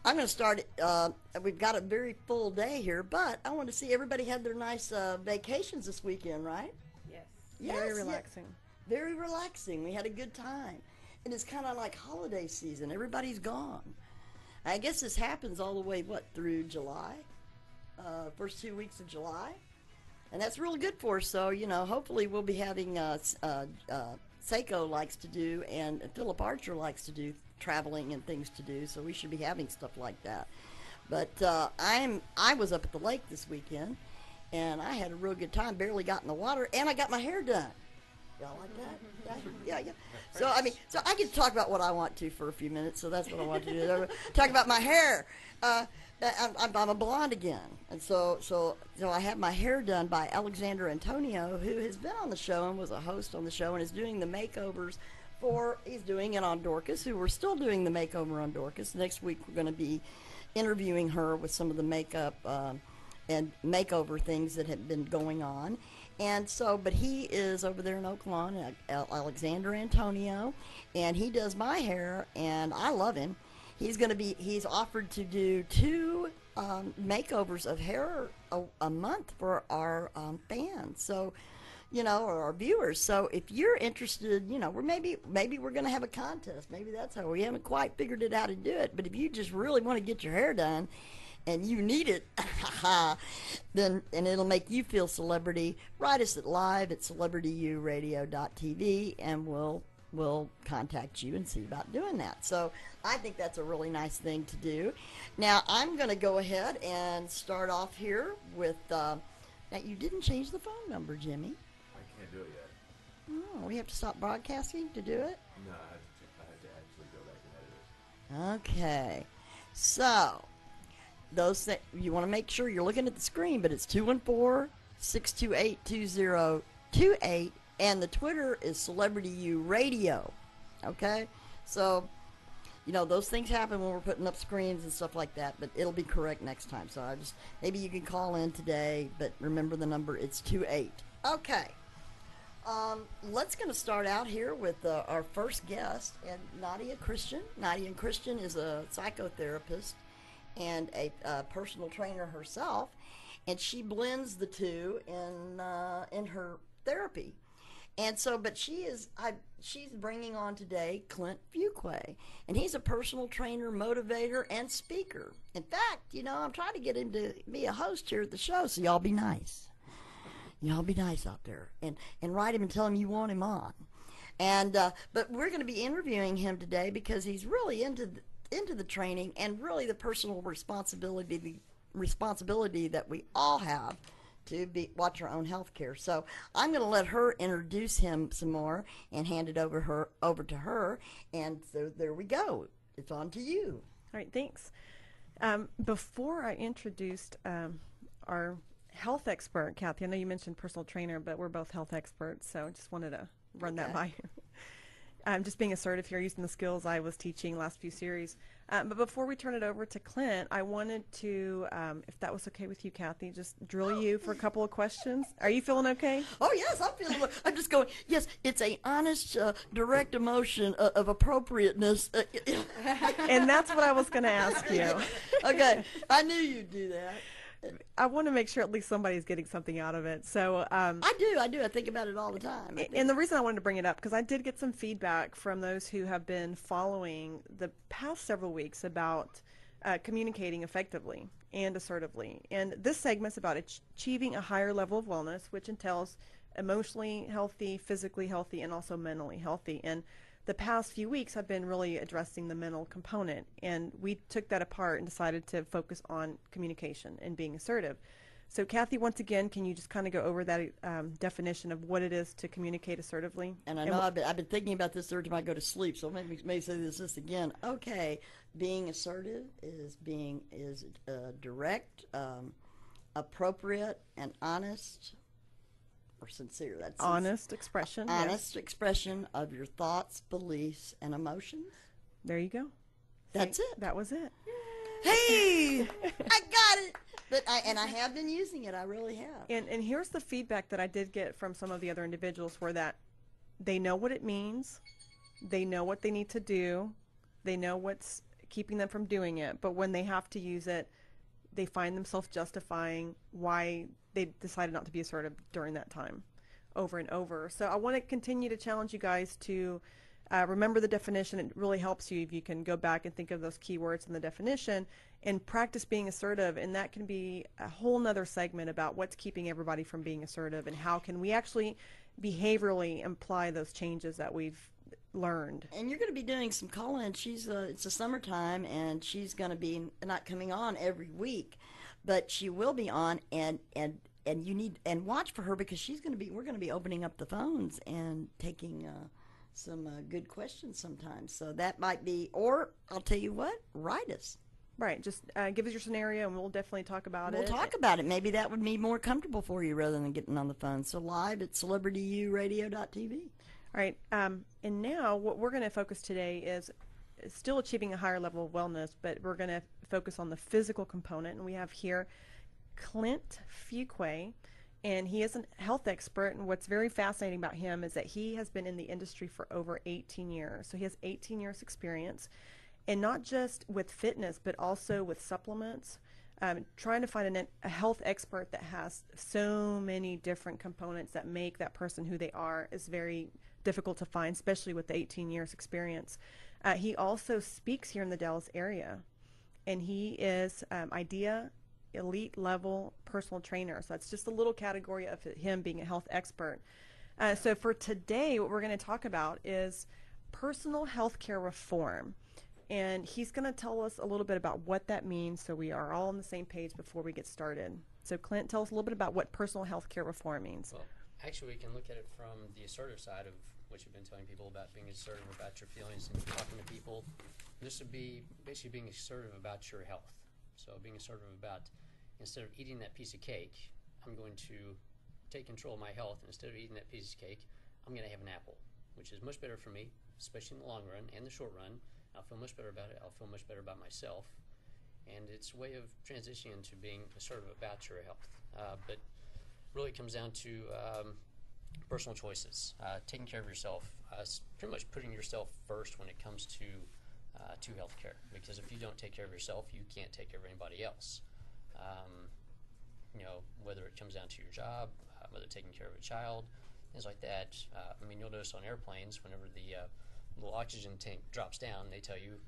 I'm going to start. We've got a very full day here, but I want to see everybody had their nice vacations this weekend, right? Yes. Yes, Very yeah. relaxing. Very relaxing. We had a good time. And it's kind of like holiday season. Everybody's gone. I guess this happens all the way, through July? First 2 weeks of July? And that's really good for us. So, hopefully we'll be having, Seiko likes to do, and Philip Archer likes to do traveling and things to do. So we should be having stuff like that. But I was up at the lake this weekend, and I had a real good time. Barely got in the water, and I got my hair done. Y'all like that? Yeah. So I get to talk about what I want to for a few minutes. So that's what I want to do. Talk about my hair. I'm a blonde again, and so I had my hair done by Alexander Antonio, who has been on the show and was a host on the show and is doing the makeovers he's doing it on Dorcas, who we're still doing the makeover on Dorcas. Next week we're going to be interviewing her with some of the makeup and makeover things that have been going on. And so, but he is over there in Oak Lawn, Alexander Antonio, and he does my hair, and I love him. He's offered to do 2 makeovers of hair a month for our fans. So, or our viewers. So if you're interested, maybe we're going to have a contest. Maybe that's how we haven't quite figured it out to do it. But if you just really want to get your hair done and you need it, and it'll make you feel celebrity, write us at live@celebrityuradio.tv, and we'll contact you and see about doing that. So I think that's a really nice thing to do. Now I'm going to go ahead and start off here with, now you didn't change the phone number, Jimmy. I can't do it yet. Oh, we have to stop broadcasting to do it? No, I had to actually go back and edit it. Okay. So, those you want to make sure you're looking at the screen, but it's 214-628-2028, and the Twitter is CelebrityU Radio. Okay? So, those things happen when we're putting up screens and stuff like that, but it'll be correct next time. So maybe you can call in today, but remember the number, it's 28. Okay. Let's going to start out here with our first guest, and Nadia Christian. Nadia Christian is a psychotherapist and a personal trainer herself, and she blends the two in her therapy. And so, but she's bringing on today Clint Fuqua, and he's a personal trainer, motivator, and speaker. In fact, I'm trying to get him to be a host here at the show, so y'all be nice. Y'all be nice out there, and write him and tell him you want him on. And but we're going to be interviewing him today because he's really into the training and really the personal responsibility that we all have to watch our own health care. So I'm going to let her introduce him some more and hand it over to her. And so there we go. It's on to you. All right, thanks. Before I introduced our health expert, Kathy, I know you mentioned personal trainer, but we're both health experts, so I just wanted to run that by you. Just being assertive here, using the skills I was teaching last few series. But before we turn it over to Clint, I wanted to, if that was okay with you, Kathy, just drill you for a couple of questions. Are you feeling okay? Oh, yes, I'm just going, yes, it's a honest, direct emotion of appropriateness. And that's what I was going to ask you. Okay, I knew you'd do that. I want to make sure at least somebody's getting something out of it. So I do. I think about it all the time. And the reason I wanted to bring it up, because I did get some feedback from those who have been following the past several weeks about communicating effectively and assertively. And this segment's about achieving a higher level of wellness, which entails emotionally healthy, physically healthy, and also mentally healthy. And the past few weeks have been really addressing the mental component, and we took that apart and decided to focus on communication and being assertive. So Kathy, once again, can you just kind of go over that definition of what it is to communicate assertively? And I know I've been thinking about this every time I go to sleep, so maybe say this again. Okay, being assertive is direct, appropriate, and honest, or sincere. That's honest expression. Honest expression of your thoughts, beliefs, and emotions. There you go. That's it. That was it. Hey, I got it. But I have been using it. I really have. And here's the feedback that I did get from some of the other individuals, were that they know what it means, they know what they need to do, they know what's keeping them from doing it. But when they have to use it, they find themselves justifying why they decided not to be assertive during that time over and over. So I want to continue to challenge you guys to remember the definition. It really helps you if you can go back and think of those keywords in the definition and practice being assertive. And that can be a whole nother segment about what's keeping everybody from being assertive and how can we actually behaviorally imply those changes that we've learned. And you're going to be doing some call-in. It's the summertime, and she's going to be not coming on every week, but she will be on, and you need and watch for her because we're going to be opening up the phones and taking some good questions sometimes. So that might be, or I'll tell you what, write us. Right, just give us your scenario and we'll definitely talk about it. We'll talk about it. Maybe that would be more comfortable for you rather than getting on the phone. So live at CelebrityUradio.tv. All right, and now what we're going to focus today is still achieving a higher level of wellness, but we're going to focus on the physical component. And we have here Clint Fuqua, and he is a health expert. And what's very fascinating about him is that he has been in the industry for over 18 years. So he has 18 years experience, and not just with fitness, but also with supplements. Trying to find a health expert that has so many different components that make that person who they are is very difficult to find, especially with the 18 years experience. He also speaks here in the Dallas area, and he is IDEA elite level personal trainer. So that's just a little category of him being a health expert. So for today, what we're going to talk about is personal health care reform. And he's going to tell us a little bit about what that means so we are all on the same page before we get started. So Clint, tell us a little bit about what personal health care reform means. Well, actually, we can look at it from the assertive side of what you've been telling people about being assertive about your feelings and talking to people. This would be basically being assertive about your health. So being assertive about, instead of eating that piece of cake, I'm going to take control of my health. And instead of eating that piece of cake, I'm going to have an apple, which is much better for me, especially in the long run and the short run. I'll feel much better about it. I'll feel much better about myself. And it's a way of transitioning to being assertive about your health. But really it comes down to personal choices, taking care of yourself, pretty much putting yourself first when it comes to healthcare. Because if you don't take care of yourself, you can't take care of anybody else. Whether it comes down to your job, whether taking care of a child, things like that. You'll notice on airplanes, whenever the little oxygen tank drops down, they tell you,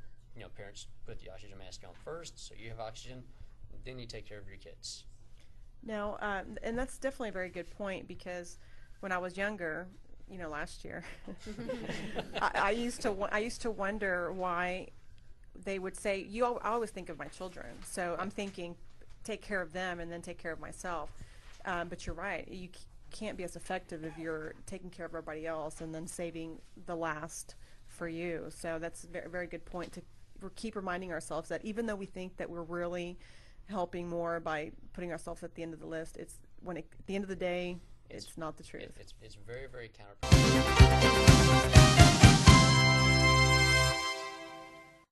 parents put the oxygen mask on first, so you have oxygen, then you take care of your kids. Now, and that's definitely a very good point, because when I was younger, last year, I used to wonder why they would say, I always think of my children, so I'm thinking, take care of them and then take care of myself. But you're right, you can't be as effective if you're taking care of everybody else and then saving the last for you. So that's a very, very good point to keep reminding ourselves that even though we think that we're really helping more by putting ourselves at the end of the list, at the end of the day, it's not the truth. It's very, very counterproductive.